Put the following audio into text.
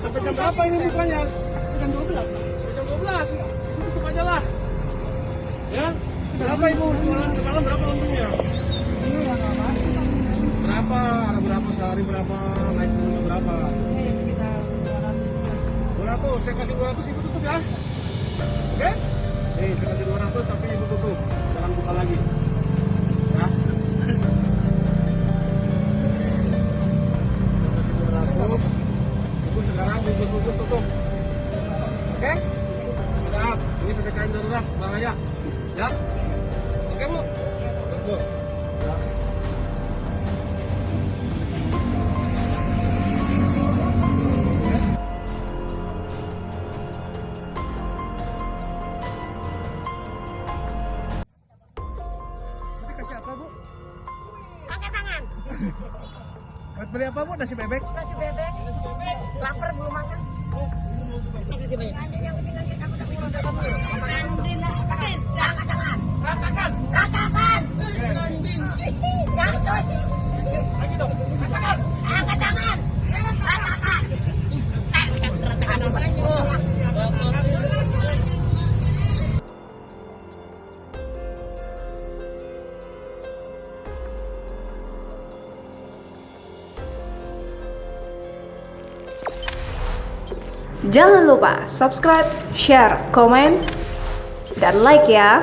Sampai jam berapa ini bukanya? Jam 12. Jam 12. Tutup aja lah. Ya. Berapa ibu? Jualan semalam berapa untungnya? Berapa? Ada berapa sehari berapa? Naik turunnya berapa? Sekitar 200. 200. Saya kasih 200 ibu tutup ya. Oke? Nih, saya kasih 200 tapi ibu tutup. Jangan buka lagi. Ya. Saya kasih 200. Ibu sekarang ibu tutup. Oke? Sudah. Ini PPKM darurat, Bang Raya. Ya. Oke, Bu. Betul. Ya. Kasih apa, Bu? Angkat tangan. Buat beli apa, Bu? Nasi bebek? Nasi bebek. Lapar belum makan. Makasih banyak. Angkat tangan. Ratakan. Ratakan. Jatuh. Lagi dong. Ratakan. Angkat tangan. Ratakan. Ratakan apa? Jangan lupa subscribe, share, komen, dan like ya.